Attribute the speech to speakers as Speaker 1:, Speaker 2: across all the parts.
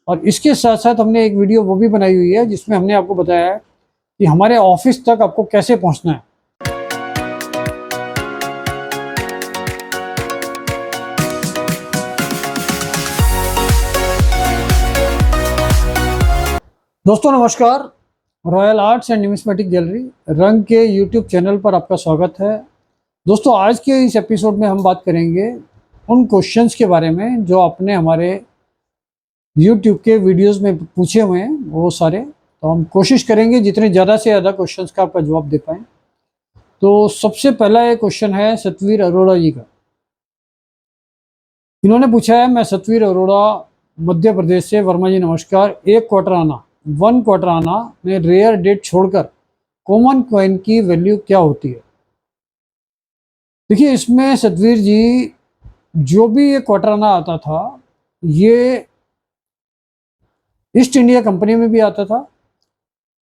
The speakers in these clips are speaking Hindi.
Speaker 1: और इसके साथ साथ हमने एक वीडियो वो भी बनाई हुई है जिसमें हमने आपको बताया है कि हमारे ऑफिस तक आपको कैसे पहुंचना है। दोस्तों नमस्कार, royal arts and numismatic gallery रंग के यूट्यूब चैनल पर आपका स्वागत है। दोस्तों आज के इस एपिसोड में हम बात करेंगे उन क्वेश्चंस के बारे में जो आपने हमारे यूट्यूब के वीडियोस में पूछे हुए हैं वो सारे। तो हम कोशिश करेंगे जितने ज़्यादा से ज़्यादा क्वेश्चंस का आपका जवाब दे पाएँ। तो सबसे पहला ये क्वेश्चन है सतवीर अरोड़ा जी का। इन्होंने पूछा है, मैं सतवीर अरोड़ा मध्य प्रदेश से। वर्मा जी नमस्कार। एक क्वार्टर आना में रेयर डेट छोड़कर कॉमन कॉइन की वैल्यू क्या होती है? देखिए इसमें सतवीर जी, जो भी ये क्वार्टर आना आता था ये ईस्ट इंडिया कंपनी में भी आता था,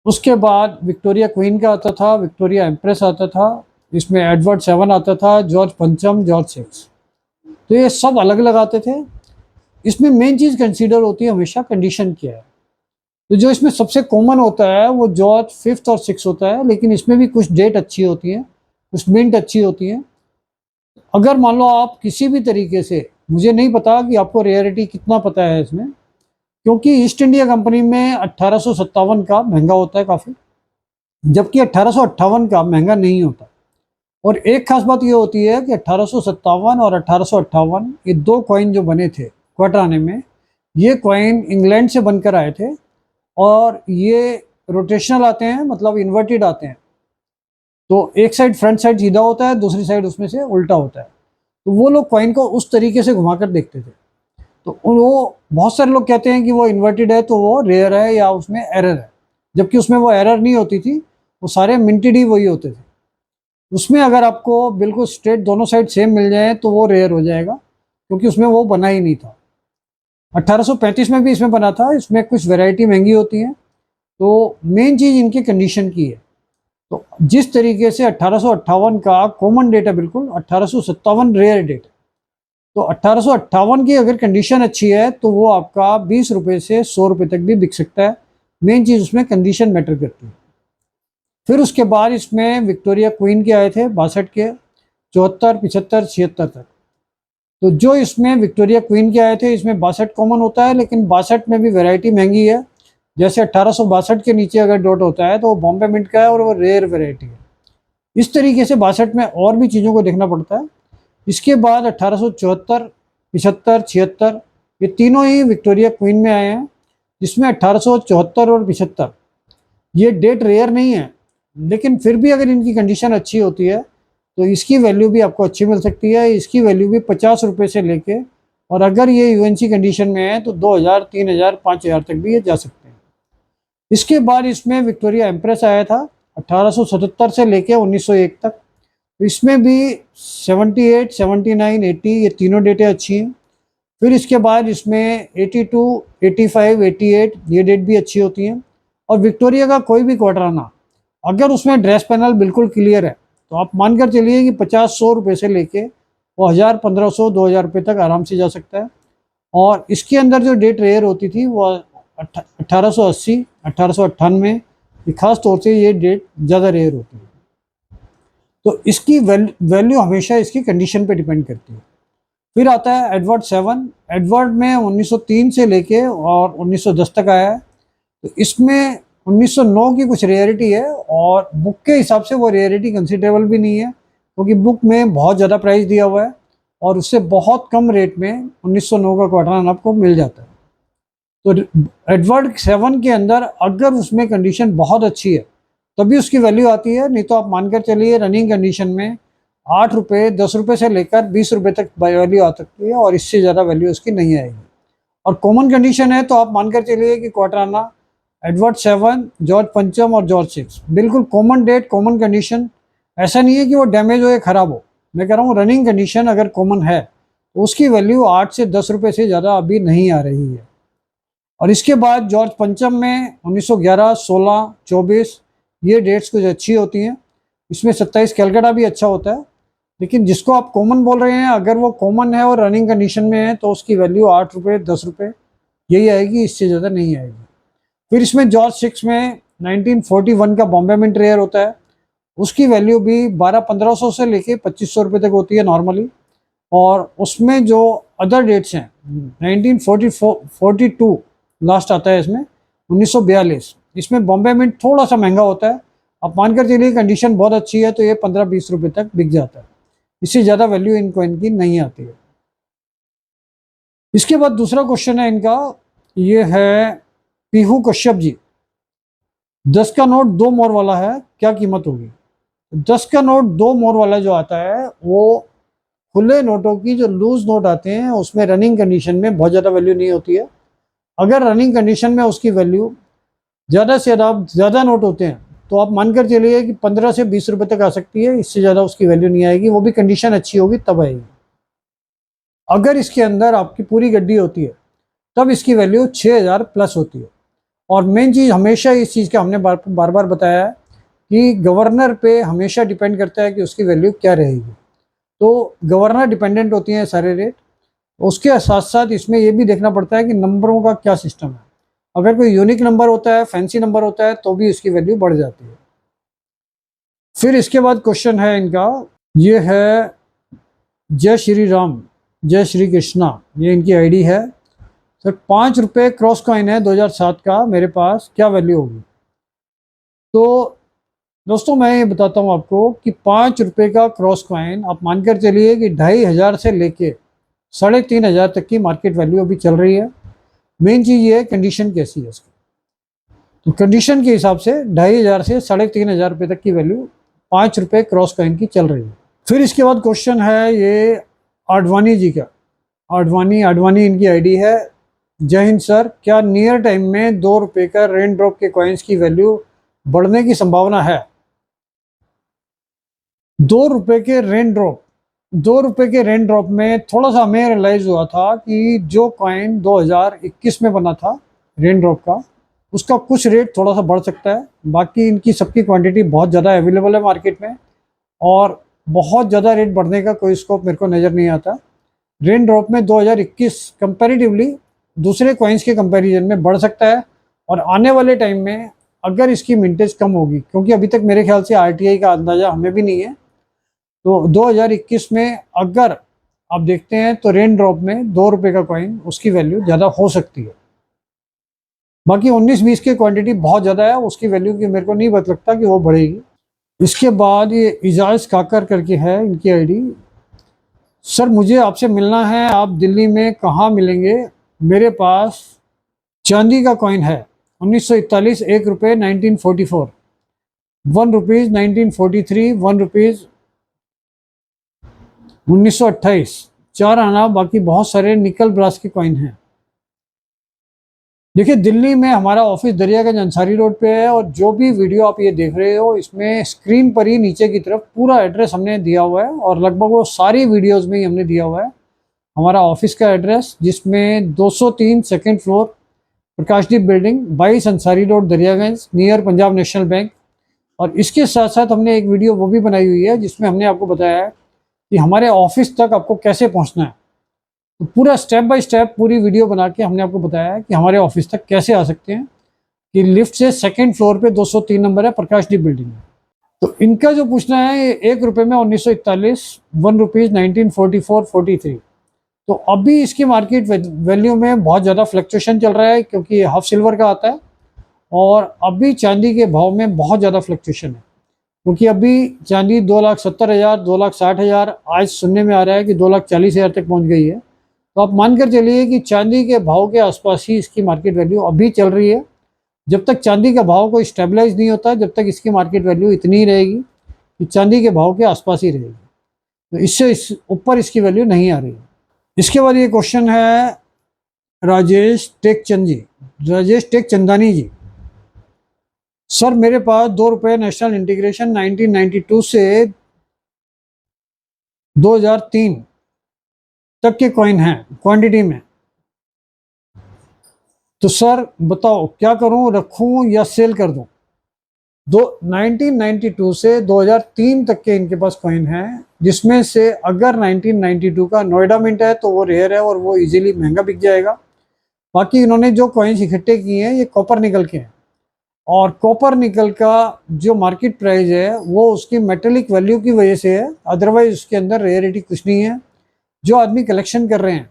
Speaker 1: उसके बाद विक्टोरिया क्वीन का आता था, विक्टोरिया एम्प्रेस आता था, इसमें एडवर्ड 7 आता था, जॉर्ज पंचम, जॉर्ज 6। तो ये सब अलग अलग आते थे। इसमें मेन चीज़ कंसीडर होती है हमेशा कंडीशन क्या है। तो जो इसमें सबसे कॉमन होता है वो जॉर्ज 5 और 6 होता है, लेकिन इसमें भी कुछ डेट अच्छी होती है, कुछ मिंट अच्छी होती है। अगर मान लो आप किसी भी तरीके से, मुझे नहीं पता कि आपको रेयरिटी कितना पता है इसमें, क्योंकि ईस्ट इंडिया कंपनी में 1857 का महंगा होता है काफ़ी, जबकि 1858 का महंगा नहीं होता। और एक खास बात ये होती है कि 1857 और 1858 ये दो कॉइन जो बने थे क्वार्टर आने में, ये कॉइन इंग्लैंड से बनकर आए थे और ये रोटेशनल आते हैं, मतलब इन्वर्टेड आते हैं। तो एक साइड फ्रंट साइड सीधा होता है, दूसरी साइड उसमें से उल्टा होता है। तो वो लोग कॉइन को उस तरीके से घुमाकर देखते थे। तो वो बहुत सारे लोग कहते हैं कि वो इन्वर्टेड है तो वो रेयर है या उसमें एरर है, जबकि उसमें वो एरर नहीं होती थी, वो सारे मिंटेड ही वही होते थे। उसमें अगर आपको बिल्कुल स्ट्रेट दोनों साइड सेम मिल जाए तो वो रेयर हो जाएगा, क्योंकि उसमें वो बना ही नहीं था। 1835 में भी इसमें बना था, इसमें कुछ वैरायटी महंगी होती है। तो मेन चीज़ इनकी कंडीशन की है। तो जिस तरीके से 1858 का कॉमन डेट है, बिल्कुल 1857 रेयर डेट है। तो 1858 की अगर कंडीशन अच्छी है तो वो आपका 20 रुपये से 100 रुपये तक भी बिक सकता है। मेन चीज़ उसमें कंडीशन मैटर करती है। फिर उसके बाद इसमें विक्टोरिया क्वीन के आए थे 62 के, 74, 75, 76 तक। तो जो इसमें विक्टोरिया क्वीन के आए थे इसमें 62 कॉमन होता है, लेकिन 62 में भी वैरायटी महंगी है। जैसे 1862 के नीचे अगर डॉट होता है तो वो बॉम्बे मिंट का है और वो रेयर वैरायटी है। इस तरीके से 62 में और भी चीज़ों को देखना पड़ता है। इसके बाद 1874, 75, 76 ये तीनों ही विक्टोरिया क्वीन में आए हैं, जिसमें 1874 और 75 ये डेट रेयर नहीं है, लेकिन फिर भी अगर इनकी कंडीशन अच्छी होती है तो इसकी वैल्यू भी आपको अच्छी मिल सकती है। इसकी वैल्यू भी 50 रुपये से लेके, और अगर ये यूएनसी कंडीशन में है तो 2000, 3000, 5000 तक भी ये जा सकते हैं। इसके बाद इसमें विक्टोरिया एम्प्रेस आया था 1877 से लेके 1901 तक। तो इसमें भी 78, 79, 80 ये तीनों डेटें अच्छी हैं। फिर इसके बाद इसमें 82, 85, 88 ये डेट भी अच्छी होती हैं। और विक्टोरिया का कोई भी क्वार्टर आना अगर उसमें ड्रेस पैनल बिल्कुल क्लियर है तो आप मानकर चलिए कि 50-100 रुपये से लेके वो 1000, 1500, 2000 रुपये तक आराम से जा सकता है। और इसके अंदर जो डेट रेयर होती थी वो 1880, 1898, खास तौर से ये डेट ज़्यादा रेयर होती है। तो इसकी वैल्यू हमेशा इसकी कंडीशन पे डिपेंड करती है। फिर आता है एडवर्ड 7। एडवर्ड में 1903 से लेके और 1910 तक आया है। तो इसमें 1909 की कुछ रेयरिटी है, और बुक के हिसाब से वो रेयरिटी कंसिडरेबल भी नहीं है, क्योंकि बुक में बहुत ज़्यादा प्राइस दिया हुआ है और उससे बहुत कम रेट में 1909 का क्वार्टर आपको मिल जाता है। तो एडवर्ड 7 के अंदर अगर उसमें कंडीशन बहुत अच्छी है तभी उसकी वैल्यू आती है, नहीं तो आप मानकर चलिए रनिंग कंडीशन में 8 रुपये, 10 रुपये से लेकर 20 रुपये तक वैल्यू आ सकती है, और इससे ज़्यादा वैल्यू उसकी नहीं आएगी। और कॉमन कंडीशन है तो आप मानकर चलिए कि क्वार्टर आना एडवर्ड 7, जॉर्ज पंचम और जॉर्ज 6 बिल्कुल कॉमन डेट, कॉमन कंडीशन। ऐसा नहीं है कि वो डैमेज हो या ख़राब हो, मैं कह रहा हूँ रनिंग कंडीशन अगर कॉमन है तो उसकी वैल्यू 8 से 10 रुपये से ज़्यादा अभी नहीं आ रही है। और इसके बाद जॉर्ज पंचम में 1911, 16, 24 ये डेट्स कुछ अच्छी होती हैं। इसमें 27 कैलकाटा भी अच्छा होता है, लेकिन जिसको आप कॉमन बोल रहे हैं अगर वो कॉमन है और रनिंग कंडीशन में है तो उसकी वैल्यू 8 रुपये, 10 रुपये यही आएगी, इससे ज़्यादा नहीं आएगी। फिर इसमें जॉर्ज 6 में 1941 का बॉम्बे मिंट रेयर होता है, उसकी वैल्यू भी 1200-1500 से लेके 2500 रुपये तक होती है नॉर्मली। और उसमें जो अदर डेट्स हैं 1942 लास्ट आता है इसमें, 1942, इसमें बॉम्बे मिंट थोड़ा सा महंगा होता है। आप मानकर चलिए कंडीशन बहुत अच्छी है तो ये 15-20 रुपये तक बिक जाता है, इससे ज़्यादा वैल्यू इन कॉइन की नहीं आती है। इसके बाद दूसरा क्वेश्चन है इनका, ये है पीहू कश्यप जी। 10 का नोट 2 मोहर वाला है, क्या कीमत होगी? 10 का नोट 2 मोहर वाला जो आता है वो खुले नोटों की, जो लूज नोट आते हैं उसमें रनिंग कंडीशन में बहुत ज़्यादा वैल्यू नहीं होती है। अगर रनिंग कंडीशन में उसकी वैल्यू ज़्यादा से ज़्यादा नोट होते हैं तो आप मानकर चलिए कि 15 से 20 रुपये तक आ सकती है, इससे ज़्यादा उसकी वैल्यू नहीं आएगी, वो भी कंडीशन अच्छी होगी तब आएगी। अगर इसके अंदर आपकी पूरी गड्डी होती है तब इसकी वैल्यू 6000 प्लस होती है। और मेन चीज़ हमेशा इस चीज़ का हमने बार बार बताया है कि गवर्नर पे हमेशा डिपेंड करता है कि उसकी वैल्यू क्या रहेगी। तो गवर्नर डिपेंडेंट होती हैं सारे रेट। उसके साथ साथ इसमें ये भी देखना पड़ता है कि नंबरों का क्या सिस्टम है। अगर कोई यूनिक नंबर होता है, फैंसी नंबर होता है, तो भी इसकी वैल्यू बढ़ जाती है। फिर इसके बाद क्वेश्चन है इनका, ये है जय श्री राम जय श्री कृष्णा, ये इनकी आईडी है। सर 5 रुपये क्रॉस कॉइन है 2007 का मेरे पास, क्या वैल्यू होगी? तो दोस्तों मैं ये बताता हूँ आपको कि 5 रुपये का क्रॉस कॉइन आप मानकर चलिए कि 2500 से लेके 3500 तक की मार्केट वैल्यू अभी चल रही है। मेन चीज़ ये है कंडीशन कैसी है इसकी। तो कंडीशन के हिसाब से 2500 से 3500 रुपये तक की वैल्यू 5 रुपये क्रॉस कॉइन की चल रही है। फिर इसके बाद क्वेश्चन है ये आडवाणी जी का। आडवाणी इनकी आईडी है। जय हिंद सर, क्या नियर टाइम में 2 रुपये का रेन ड्रॉप के कॉइन्स की वैल्यू बढ़ने की संभावना है? 2 रुपये के रेन ड्रॉप, 2 रुपये के रेन ड्रॉप में थोड़ा सा हमें रियलाइज हुआ था कि जो कॉइन 2021 में बना था रेन ड्रॉप का, उसका कुछ रेट थोड़ा सा बढ़ सकता है। बाकी इनकी सबकी क्वांटिटी बहुत ज़्यादा अवेलेबल है मार्केट में और बहुत ज़्यादा रेट बढ़ने का कोई स्कोप मेरे को नज़र नहीं आता। रेन ड्रॉप में 2021 कंपैरेटिवली दूसरे कॉइन्स के कंपैरिजन में बढ़ सकता है। और आने वाले टाइम में अगर इसकी मिंटेज कम होगी, क्योंकि अभी तक मेरे ख्याल से आरटीआई का अंदाज़ा हमें भी नहीं है, तो 2021 में अगर आप देखते हैं तो रेन ड्रॉप में 2 रुपये का कॉइन उसकी वैल्यू ज़्यादा हो सकती है। बाकी 19-20 की क्वांटिटी बहुत ज़्यादा है, उसकी वैल्यू की मेरे को नहीं पता लगता कि वो बढ़ेगी। इसके बाद ये इजाज़ काकर करके है इनकी आईडी। सर मुझे आपसे मिलना है, आप दिल्ली में कहाँ मिलेंगे? मेरे पास चांदी का कॉइन है 1941, 1 रुपये 1944, 1 रुपीज़ 1943, 1 रुपीज़ 1928, 4 आना, बाकी बहुत सारे निकल ब्रास के कॉइन हैं। देखिए दिल्ली में हमारा ऑफिस दरियागंज अंसारी रोड पे है और जो भी वीडियो आप ये देख रहे हो इसमें स्क्रीन पर ही नीचे की तरफ पूरा एड्रेस हमने दिया हुआ है और लगभग वो सारी वीडियोस में ही हमने दिया हुआ है हमारा ऑफिस का एड्रेस, जिसमें 203 second floor Prakashdeep building 22 Ansari road Daryaganj near Punjab national bank. और इसके साथ साथ हमने एक वीडियो वो भी बनाई हुई है जिसमें हमने आपको बताया है कि हमारे ऑफिस तक आपको कैसे पहुँचना है। तो पूरा स्टेप बाय स्टेप पूरी वीडियो बना के हमने आपको बताया है कि हमारे ऑफिस तक कैसे आ सकते हैं। कि लिफ्ट से सेकंड फ्लोर पे 203 नंबर है प्रकाशदीप बिल्डिंग में। तो इनका जो पूछना है 1 रुपये में 1941, 1 रुपीज़ 1944, 43। तो अभी इसकी मार्केट वैल्यू में बहुत ज़्यादा फ्लक्चुएशन चल रहा है क्योंकि हाफ सिल्वर का आता है और अभी चांदी के भाव में बहुत ज़्यादा फ्लक्चुएशन है क्योंकि अभी चांदी 2,70,000, 2,60,000, आज सुनने में आ रहा है कि 2,40,000 तक पहुंच गई है। तो आप मानकर चलिए कि चांदी के भाव के आसपास ही इसकी मार्केट वैल्यू अभी चल रही है। जब तक चांदी का भाव कोई स्टेबलाइज नहीं होता जब तक इसकी मार्केट वैल्यू इतनी ही रहेगी कि चांदी के भाव के आसपास ही रहेगी, तो इससे ऊपर इसकी वैल्यू नहीं आ रही। इसके बाद ये क्वेश्चन है राजेश टेकचंदानी जी। सर मेरे पास 2 रुपये नेशनल इंटीग्रेशन 1992 से 2003 तक के कॉइन हैं क्वांटिटी में, तो सर बताओ क्या करूं, रखूं या सेल कर दूं? 1992 से 2003 तक के इनके पास कॉइन हैं, जिसमें से अगर 1992 का नोएडा मिंट है तो वो रेयर है और वो इजीली महंगा बिक जाएगा। बाकी इन्होंने जो कॉइन्स इकट्ठे किए हैं ये कॉपर निकल के हैं, और कॉपर निकल का जो मार्केट प्राइस है वो उसकी मेटेलिक वैल्यू की वजह से है, अदरवाइज उसके अंदर रेयरिटी कुछ नहीं है। जो आदमी कलेक्शन कर रहे हैं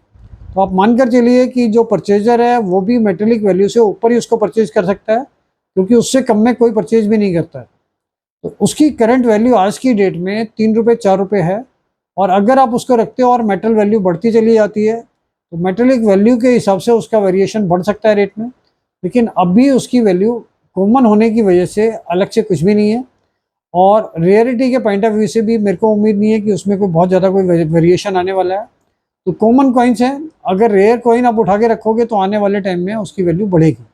Speaker 1: तो आप मानकर चलिए कि जो परचेजर है वो भी मेटेलिक वैल्यू से ऊपर ही उसको परचेज कर सकता है, क्योंकि उससे कम में कोई परचेज भी नहीं करता है। तो उसकी करंट वैल्यू आज की डेट में 3 रुपये 4 रुपये है, और अगर आप उसको रखते हो और मेटल वैल्यू बढ़ती चली जाती है तो मेटेलिक वैल्यू के हिसाब से उसका वेरिएशन बढ़ सकता है रेट में, लेकिन अभी उसकी वैल्यू कॉमन होने की वजह से अलग से कुछ भी नहीं है। और रेयरिटी के पॉइंट ऑफ व्यू से भी मेरे को उम्मीद नहीं है कि उसमें कोई बहुत ज़्यादा कोई वेरिएशन आने वाला है। तो कॉमन कॉइन्स हैं, अगर रेयर कॉइन आप उठा के रखोगे तो आने वाले टाइम में उसकी वैल्यू बढ़ेगी।